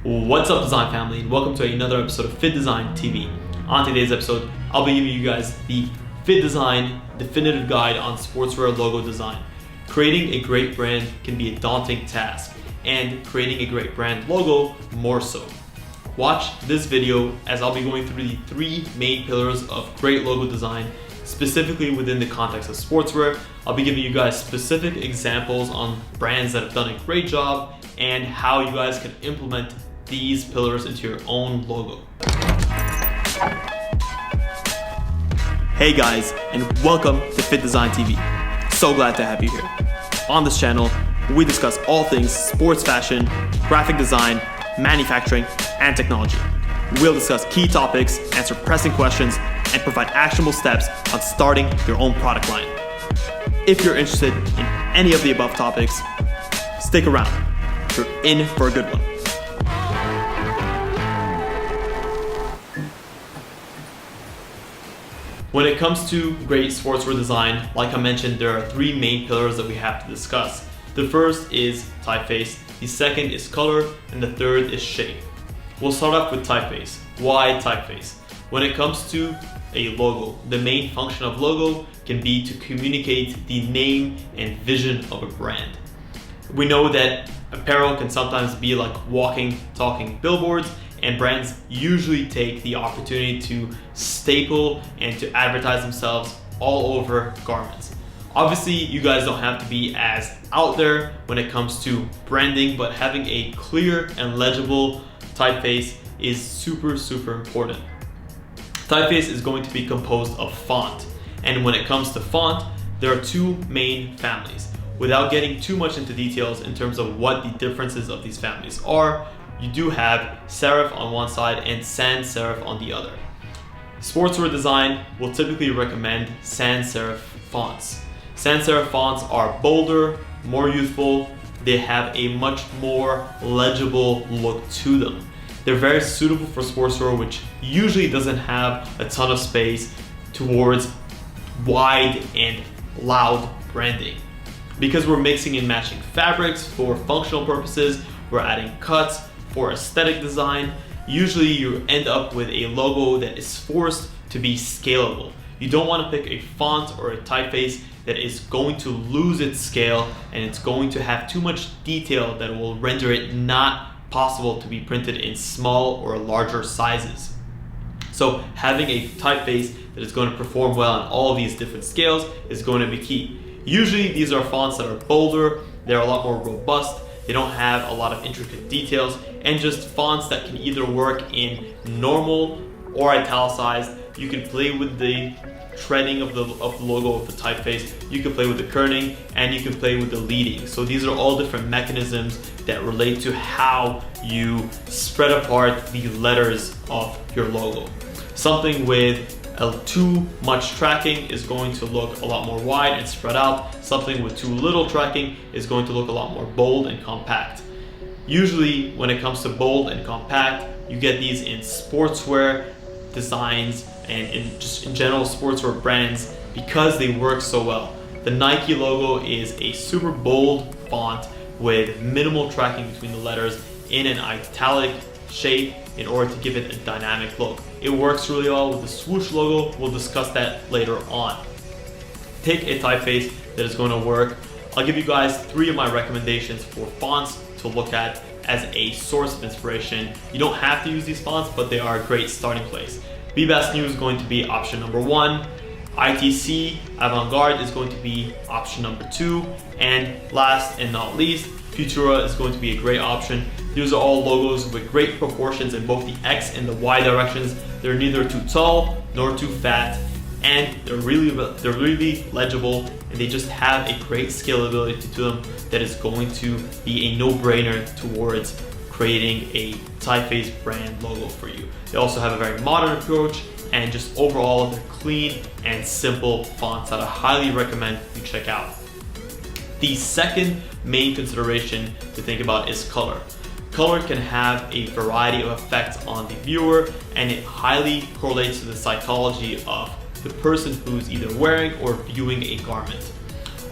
What's up, design family, and welcome to another episode of FittDesign TV. On today's episode, I'll be giving you guys the FittDesign definitive guide on sportswear logo design. Creating a great brand can be a daunting task, and creating a great brand logo more so. Watch this video as I'll be going through the three main pillars of great logo design, specifically within the context of sportswear. I'll be giving you guys specific examples on brands that have done a great job and how you guys can implement these pillars into your own logo. Hey guys, and welcome to FittDesign TV. So glad to have you here. On this channel, we discuss all things sports fashion, graphic design, manufacturing, and technology. We'll discuss key topics, answer pressing questions, and provide actionable steps on starting your own product line. If you're interested in any of the above topics, stick around. You're in for a good one. When it comes to great sportswear design, like I mentioned, there are three main pillars that we have to discuss. The first is typeface, the second is color, and the third is shape. We'll start off with typeface. Why typeface? When it comes to a logo, the main function of logo can be to communicate the name and vision of a brand. We know that apparel can sometimes be like walking, talking billboards, and brands usually take the opportunity to staple and to advertise themselves all over garments. Obviously, you guys don't have to be as out there when it comes to branding, but having a clear and legible typeface is super important. Typeface is going to be composed of font, and when it comes to font, there are two main families. Without getting too much into details in terms of what the differences of these families are, you do have serif on one side and sans serif on the other. Sportswear design will typically recommend sans serif fonts. Sans serif fonts are bolder, more youthful, they have a much more legible look to them. They're very suitable for sportswear, which usually doesn't have a ton of space towards wide and loud branding. Because we're mixing and matching fabrics for functional purposes, we're adding cuts for aesthetic design, usually you end up with a logo that is forced to be scalable. You don't want to pick a font or a typeface that is going to lose its scale and it's going to have too much detail that will render it not possible to be printed in small or larger sizes. So having a typeface that is going to perform well on all of these different scales is going to be key. Usually these are fonts that are bolder, they're a lot more robust, they don't have a lot of intricate details, and just fonts that can either work in normal or italicized. You can play with the treading of the logo of the typeface, you can play with the kerning, and you can play with the leading. So these are all different mechanisms that relate to how you spread apart the letters of your logo. Something with too much tracking is going to look a lot more wide and spread out. Something with too little tracking is going to look a lot more bold and compact. Usually when it comes to bold and compact, you get these in sportswear designs and in general sportswear brands because they work so well. The Nike logo is a super bold font with minimal tracking between the letters in an italic shape in order to give it a dynamic look. It works really well with the swoosh logo. We'll discuss that later on. Pick a typeface that is going to work. I'll give you guys three of my recommendations for fonts to look at as a source of inspiration. You don't have to use these fonts, but they are a great starting place. Be Best New is going to be option number 1. ITC Avant-Garde is going to be option number 2. And last and not least, Futura is going to be a great option. These are all logos with great proportions in both the X and the Y directions. They're neither too tall nor too fat, and they're really legible, and they just have a great scalability to them that is going to be a no-brainer towards creating a typeface brand logo for you. They also have a very modern approach, and just overall they're clean and simple fonts that I highly recommend you check out. The second main consideration to think about is color. Color can have a variety of effects on the viewer, and it highly correlates to the psychology of the person who's either wearing or viewing a garment.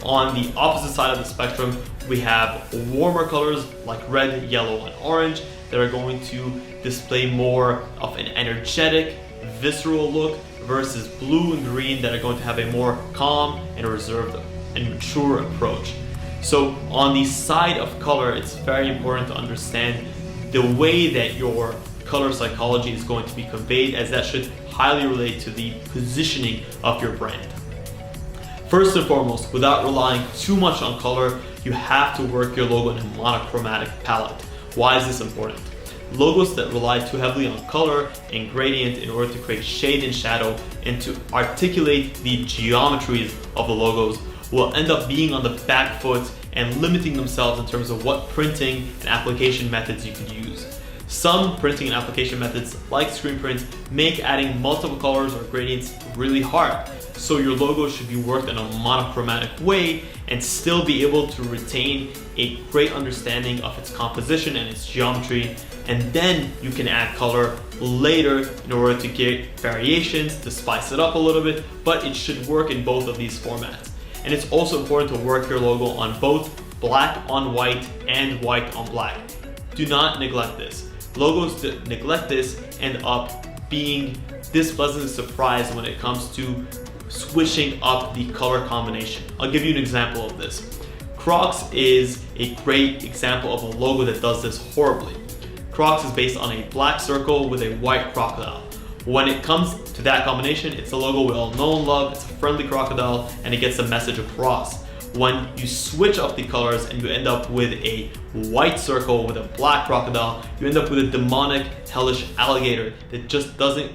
On the opposite side of the spectrum, we have warmer colors like red, yellow, and orange, that are going to display more of an energetic, visceral look versus blue and green that are going to have a more calm and reserved and mature approach. So on the side of color, it's very important to understand the way that your color psychology is going to be conveyed, as that should highly relate to the positioning of your brand. First and foremost, without relying too much on color, you have to work your logo in a monochromatic palette. Why is this important? Logos that rely too heavily on color and gradient in order to create shade and shadow and to articulate the geometries of the logos will end up being on the back foot and limiting themselves in terms of what printing and application methods you can use. Some printing and application methods, like screen print, make adding multiple colors or gradients really hard. So your logo should be worked in a monochromatic way and still be able to retain a great understanding of its composition and its geometry. And then you can add color later in order to get variations, to spice it up a little bit, but it should work in both of these formats. And it's also important to work your logo on both black on white and white on black. Do not neglect this. Logos that neglect this end up being displeasantly surprised when it comes to switching up the color combination. I'll give you an example of this. Crocs is a great example of a logo that does this horribly. Crocs is based on a black circle with a white crocodile. When it comes to that combination, it's a logo we all know and love, it's a friendly crocodile, and it gets the message across. When you switch up the colors and you end up with a white circle with a black crocodile, you end up with a demonic, hellish alligator that just doesn't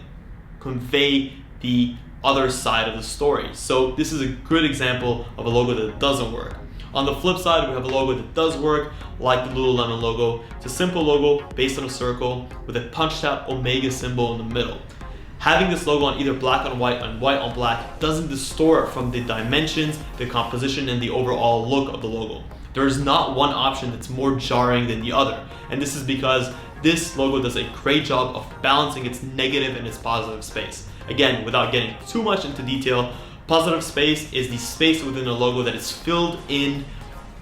convey the other side of the story. So this is a good example of a logo that doesn't work. On the flip side, we have a logo that does work, like the Lululemon logo. It's a simple logo based on a circle with a punched out omega symbol in the middle. Having this logo on either black on white and white on black doesn't distort from the dimensions, the composition, and the overall look of the logo. There is not one option that's more jarring than the other. And this is because this logo does a great job of balancing its negative and its positive space. Again, without getting too much into detail, positive space is the space within a logo that is filled in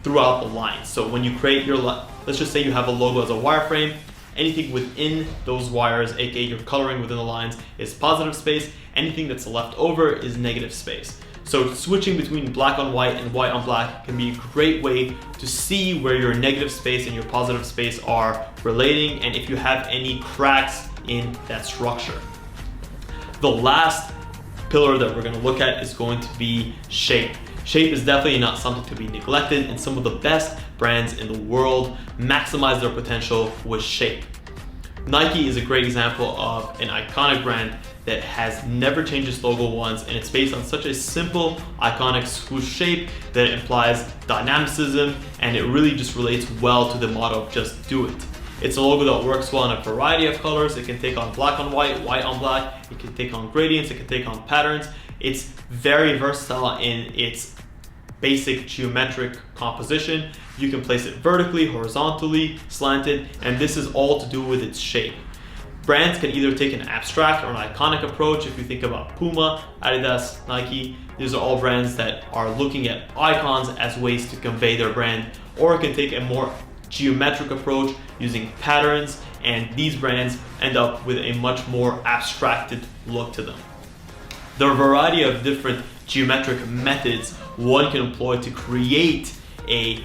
throughout the line. So when you create your, let's just say you have a logo as a wireframe, anything within those wires, aka your coloring within the lines, is positive space. Anything that's left over is negative space. So switching between black on white and white on black can be a great way to see where your negative space and your positive space are relating, and if you have any cracks in that structure. The last pillar that we're going to look at is going to be shape. Shape is definitely not something to be neglected, and some of the best brands in the world maximize their potential with shape. Nike is a great example of an iconic brand that has never changed its logo once, and it's based on such a simple, iconic swoosh shape that it implies dynamicism, and it really just relates well to the motto of just do it. It's a logo that works well in a variety of colors. It can take on black on white, white on black. It can take on gradients. It can take on patterns. It's very versatile in its basic geometric composition. You can place it vertically, horizontally, slanted, and this is all to do with its shape. Brands can either take an abstract or an iconic approach. If you think about Puma, Adidas, Nike, these are all brands that are looking at icons as ways to convey their brand, or it can take a more geometric approach using patterns, and these brands end up with a much more abstracted look to them. There are a variety of different geometric methods one can employ to create a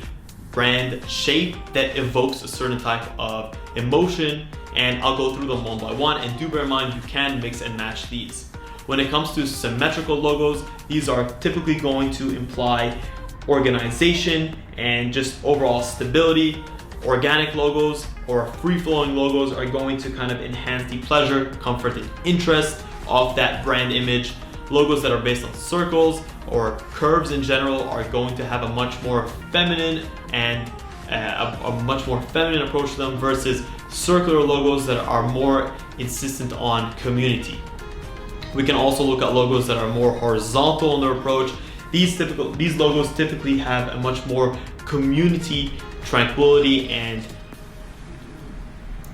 brand shape that evokes a certain type of emotion, and I'll go through them one by one, and do bear in mind you can mix and match these. When it comes to symmetrical logos, these are typically going to imply organization and just overall stability. Organic logos or free-flowing logos are going to kind of enhance the pleasure, comfort, and interest of that brand image. Logos that are based on circles or curves in general are going to have a much more feminine and a much more feminine approach to them versus circular logos that are more insistent on community. We can also look at logos that are more horizontal in their approach. These logos typically have a much more community tranquility and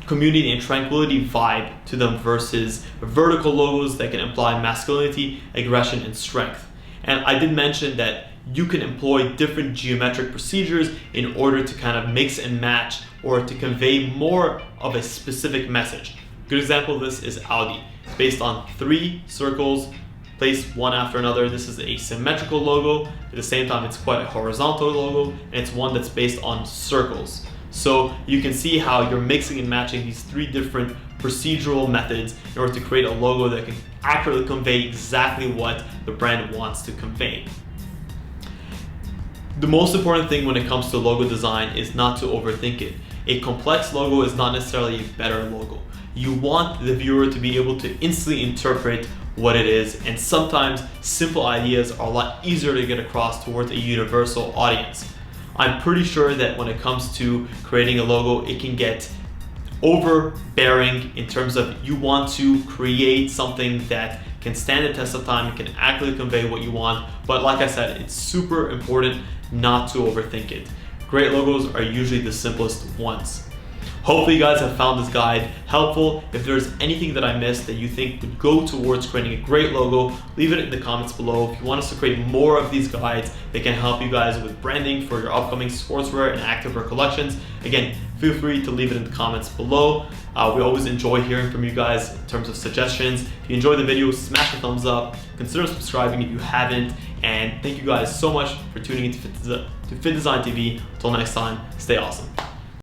tranquility vibe to them versus vertical logos that can imply masculinity, aggression, and strength. And I did mention that you can employ different geometric procedures in order to kind of mix and match or to convey more of a specific message. Good example of this is Audi. It's based on 3 circles placed one after another. This is a symmetrical logo. At the same time, it's quite a horizontal logo, and it's one that's based on circles. So you can see how you're mixing and matching these 3 different procedural methods in order to create a logo that can accurately convey exactly what the brand wants to convey. The most important thing when it comes to logo design is not to overthink it. A complex logo is not necessarily a better logo. You want the viewer to be able to instantly interpret what it is, and sometimes simple ideas are a lot easier to get across towards a universal audience. I'm pretty sure that when it comes to creating a logo, it can get overbearing in terms of you want to create something that can stand the test of time and can accurately convey what you want. But like I said, it's super important not to overthink it. Great logos are usually the simplest ones. Hopefully you guys have found this guide helpful. If there's anything that I missed that you think would go towards creating a great logo, leave it in the comments below. If you want us to create more of these guides that can help you guys with branding for your upcoming sportswear and activewear collections, again, feel free to leave it in the comments below. We always enjoy hearing from you guys in terms of suggestions. If you enjoyed the video, smash the thumbs up, consider subscribing if you haven't, and thank you guys so much for tuning in to FittDesign TV. Until next time, stay awesome.